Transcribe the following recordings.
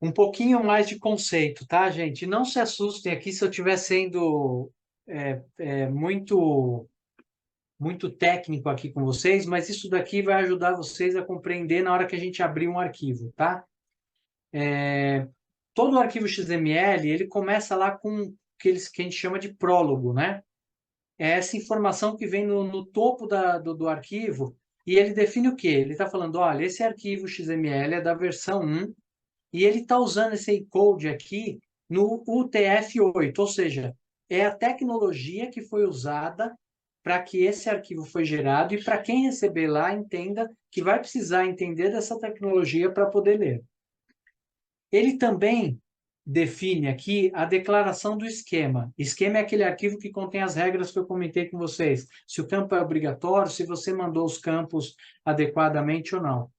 Um pouquinho mais de conceito, tá, gente? Não se assustem aqui se eu estiver sendo muito técnico aqui com vocês, mas isso daqui vai ajudar vocês a compreender na hora que a gente abrir um arquivo, tá? Todo arquivo XML, ele começa lá com aqueles que a gente chama de prólogo, né? É essa informação que vem no topo do arquivo e ele define o quê? Ele está falando, olha, esse arquivo XML é da versão 1 e ele está usando esse encode aqui no UTF-8, ou seja, é a tecnologia que foi usada para que esse arquivo foi gerado e para quem receber lá entenda que vai precisar entender dessa tecnologia para poder ler. Ele também define aqui a declaração do esquema. Esquema é aquele arquivo que contém as regras que eu comentei com vocês. Se o campo é obrigatório, se você mandou os campos adequadamente ou não.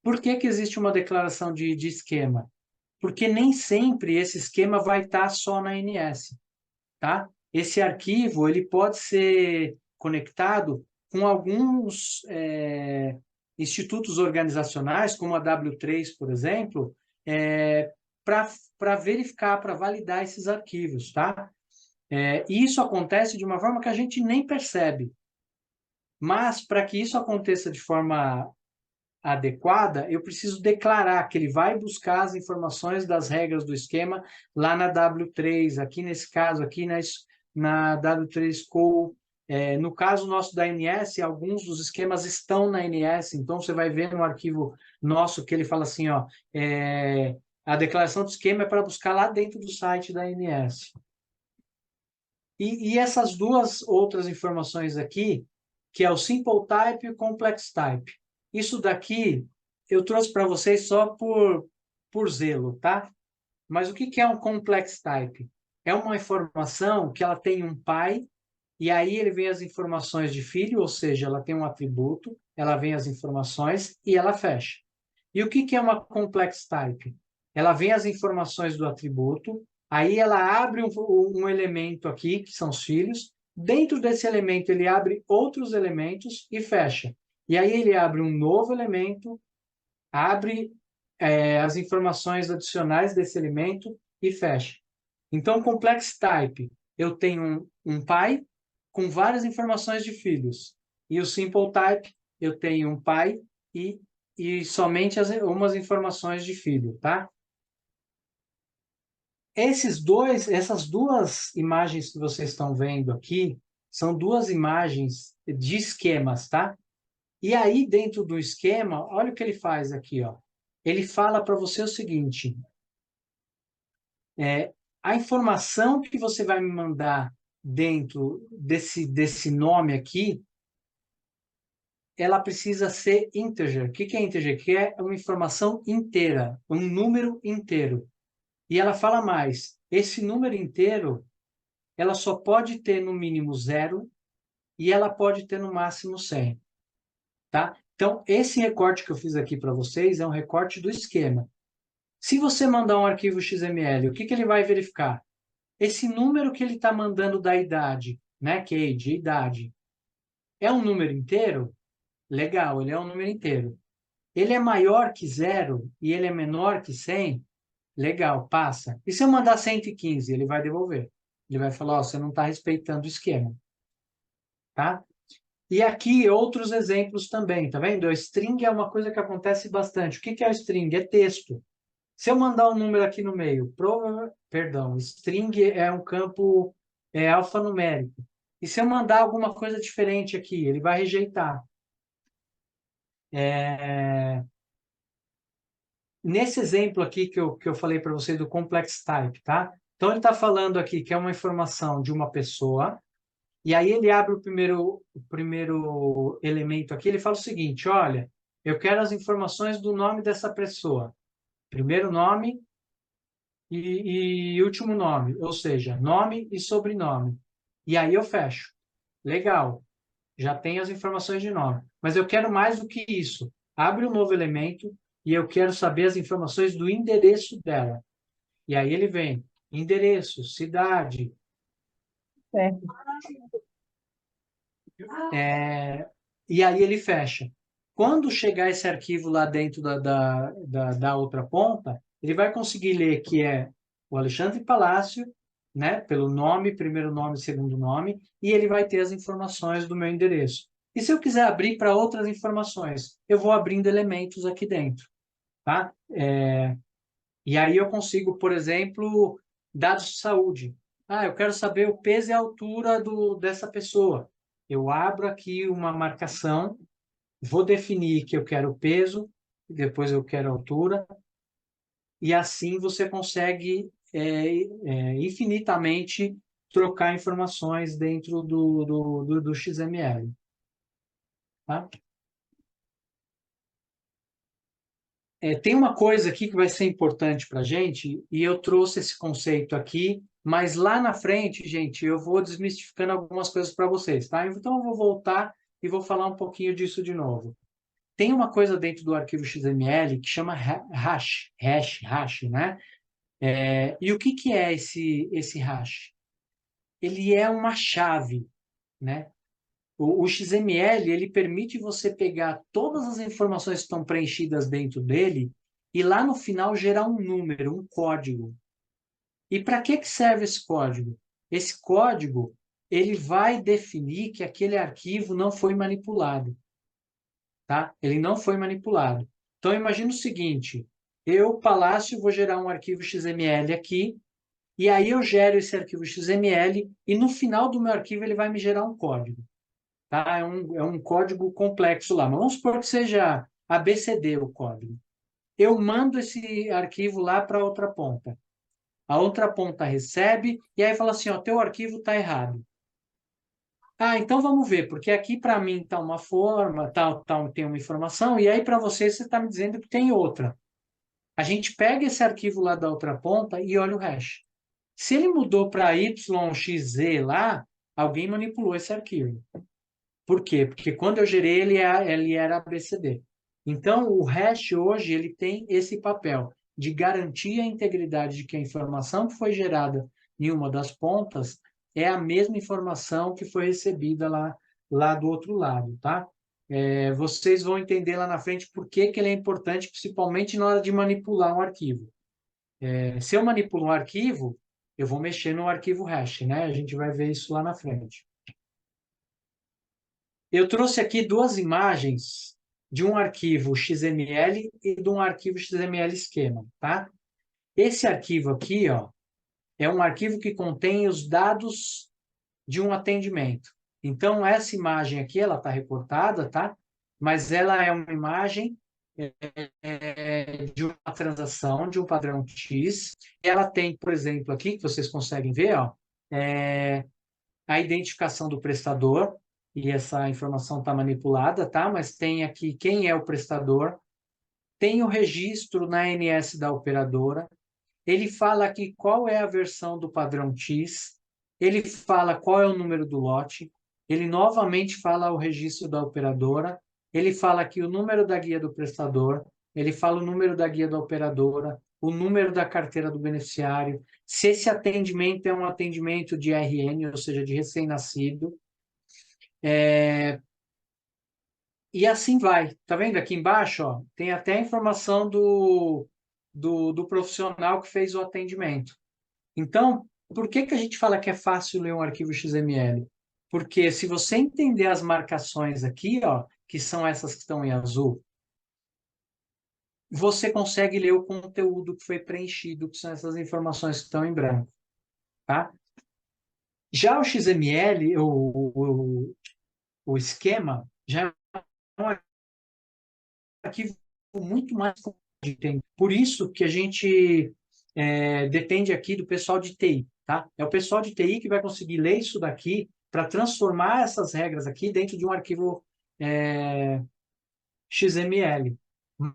Por que existe uma declaração de esquema? Porque nem sempre esse esquema vai estar só na ANS, tá? Esse arquivo ele pode ser conectado com alguns institutos organizacionais, como a W3, por exemplo, para verificar, para validar esses arquivos, tá? E isso acontece de uma forma que a gente nem percebe. Mas, para que isso aconteça de forma adequada, eu preciso declarar que ele vai buscar as informações das regras do esquema lá na W3, aqui nesse caso, aqui na W3 Call. No caso nosso da ANS, alguns dos esquemas estão na ANS, então você vai ver no arquivo nosso que ele fala assim, ó, a declaração do esquema é para buscar lá dentro do site da ANS. E essas duas outras informações aqui, que é o Simple Type e o Complex Type. Isso daqui eu trouxe para vocês só por zelo, tá? Mas o que é um Complex Type? É uma informação que ela tem um pai, e aí ele vem as informações de filho, ou seja, ela tem um atributo, ela vem as informações e ela fecha. E o que é uma complex type? Ela vem as informações do atributo, aí ela abre um elemento aqui, que são os filhos, dentro desse elemento ele abre outros elementos e fecha. E aí ele abre um novo elemento, abre as informações adicionais desse elemento e fecha. Então, complex type, eu tenho um pai com várias informações de filhos. E o simple type, eu tenho um pai e, e somente umas informações de filho, tá? Essas duas imagens que vocês estão vendo aqui são duas imagens de esquemas, tá? E aí, dentro do esquema, olha o que ele faz aqui, ó. Ele fala para você o seguinte: a informação que você vai me mandar dentro desse nome aqui, ela precisa ser integer. O que é integer? Que é uma informação inteira, um número inteiro. E ela fala mais, esse número inteiro, ela só pode ter no mínimo 0 e ela pode ter no máximo 100, tá? Então, esse recorte que eu fiz aqui para vocês é um recorte do esquema. Se você mandar um arquivo XML, o que ele vai verificar? Esse número que ele está mandando da idade, né, que é age, idade, é um número inteiro? Legal, ele é um número inteiro. Ele é maior que 0 e ele é menor que 100? Legal, passa. E se eu mandar 115, ele vai devolver. Ele vai falar, ó, você não está respeitando o esquema, tá? E aqui outros exemplos também, tá vendo? A string é uma coisa que acontece bastante. O que é o string? É texto. Se eu mandar um número aqui no meio, perdão, string é um campo alfanumérico. E se eu mandar alguma coisa diferente aqui, ele vai rejeitar. É, Nesse exemplo aqui que eu falei para você do complex type, tá? Então ele está falando aqui que é uma informação de uma pessoa, e aí ele abre o primeiro elemento aqui, ele fala o seguinte: olha, eu quero as informações do nome dessa pessoa. Primeiro nome e último nome, ou seja, nome e sobrenome. E aí eu fecho. Legal, já tem as informações de nome. Mas eu quero mais do que isso. Abre um novo elemento e eu quero saber as informações do endereço dela. E aí ele vem, endereço, cidade, Certo. e aí ele fecha. Quando chegar esse arquivo lá dentro da outra ponta, Ele vai conseguir ler que é o Alexandre Palácio, né, pelo nome, primeiro nome, segundo nome, e ele vai ter as informações do meu endereço. E se eu quiser abrir para outras informações, eu vou abrindo elementos aqui dentro, tá? E aí eu consigo, por exemplo, dados de saúde. Ah, eu quero saber o peso e a altura dessa pessoa. Eu abro aqui uma marcação, vou definir que eu quero o peso, depois eu quero a altura, e assim você consegue infinitamente trocar informações dentro do XML. Tá? Tem uma coisa aqui que vai ser importante para a gente, e eu trouxe esse conceito aqui, mas lá na frente, gente, eu vou desmistificando algumas coisas para vocês, tá? Então eu vou voltar e vou falar um pouquinho disso de novo. Tem uma coisa dentro do arquivo XML que chama hash, né? E o que que é esse hash? Ele é uma chave, né? O XML, ele permite você pegar todas as informações que estão preenchidas dentro dele e lá no final gerar um número, um código. E para que serve esse código? Esse código, ele vai definir que aquele arquivo não foi manipulado, tá? Ele não foi manipulado. Então, imagina o seguinte, eu, Palácio, vou gerar um arquivo XML aqui, e aí eu gero esse arquivo XML, e no final do meu arquivo ele vai me gerar um código. Tá? É um código complexo lá. Mas vamos supor que seja ABCD o código. Eu mando esse arquivo lá para outra ponta. A outra ponta recebe e aí fala assim, ó, teu arquivo está errado. Ah, então vamos ver, porque aqui para mim está uma forma, tem uma informação, e aí para você está me dizendo que tem outra. A gente pega esse arquivo lá da outra ponta e olha o hash. Se ele mudou para YXZ lá, alguém manipulou esse arquivo. Por quê? Porque quando eu gerei ele era ABCD. Então, o hash hoje ele tem esse papel de garantir a integridade de que a informação que foi gerada em uma das pontas é a mesma informação que foi recebida lá do outro lado, tá? Vocês vão entender lá na frente por que que ele é importante, principalmente na hora de manipular um arquivo. Se eu manipulo um arquivo, eu vou mexer no arquivo hash, né? A gente vai ver isso lá na frente. Eu trouxe aqui duas imagens de um arquivo XML e de um arquivo XML esquema, tá? Esse arquivo aqui, ó, é um arquivo que contém os dados de um atendimento. Então, essa imagem aqui, ela está recortada, tá? Mas ela é uma imagem de uma transação, de um padrão X. Ela tem, por exemplo, aqui, que vocês conseguem ver, ó, a identificação do prestador, e essa informação está manipulada, tá? Mas tem aqui quem é o prestador, tem o registro na ANS da operadora, ele fala aqui qual é a versão do padrão X, ele fala qual é o número do lote, ele novamente fala o registro da operadora, ele fala aqui o número da guia do prestador, ele fala o número da guia da operadora, o número da carteira do beneficiário, se esse atendimento é um atendimento de RN, ou seja, de recém-nascido, e assim vai. Tá vendo aqui embaixo? Ó, tem até a informação do profissional que fez o atendimento. Então, por que que a gente fala que é fácil ler um arquivo XML? Porque se você entender as marcações aqui, ó, que são essas que estão em azul, você consegue ler o conteúdo que foi preenchido, que são essas informações que estão em branco, tá? Já o XML, o esquema, já é um arquivo muito mais completo. Por isso que a gente depende aqui do pessoal de TI, tá? É o pessoal de TI que vai conseguir ler isso daqui para transformar essas regras aqui dentro de um arquivo XML.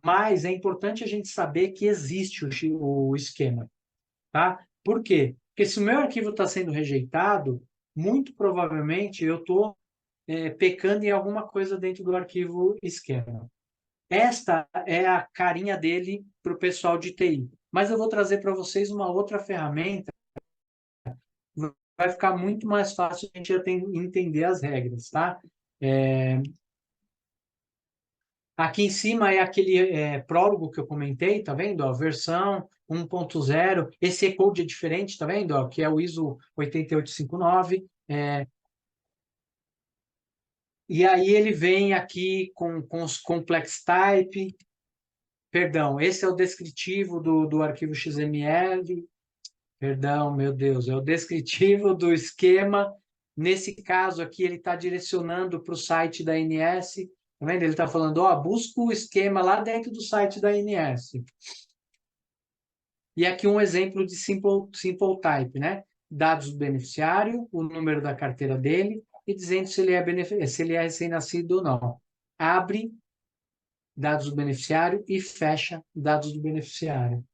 Mas é importante a gente saber que existe o esquema, tá? Por quê? Porque se o meu arquivo está sendo rejeitado, muito provavelmente eu estou pecando em alguma coisa dentro do arquivo esquema. Esta é a carinha dele para o pessoal de TI. Mas eu vou trazer para vocês uma outra ferramenta. Vai ficar muito mais fácil a gente entender as regras, tá? Aqui em cima é aquele prólogo que eu comentei, tá vendo? Ó, versão 1.0. Esse E-code é diferente, tá vendo? Ó, que é o ISO 8859. E aí ele vem aqui com os complex type. Perdão, esse é o descritivo do arquivo XML. Perdão, meu Deus, é o descritivo do esquema. Nesse caso aqui, ele está direcionando para o site da ANS. Tá vendo? Ele está falando, ó, busca o esquema lá dentro do site da ANS. E aqui um exemplo de simple type, né? Dados do beneficiário, o número da carteira dele e dizendo se ele se ele é recém-nascido ou não. Abre dados do beneficiário e fecha dados do beneficiário.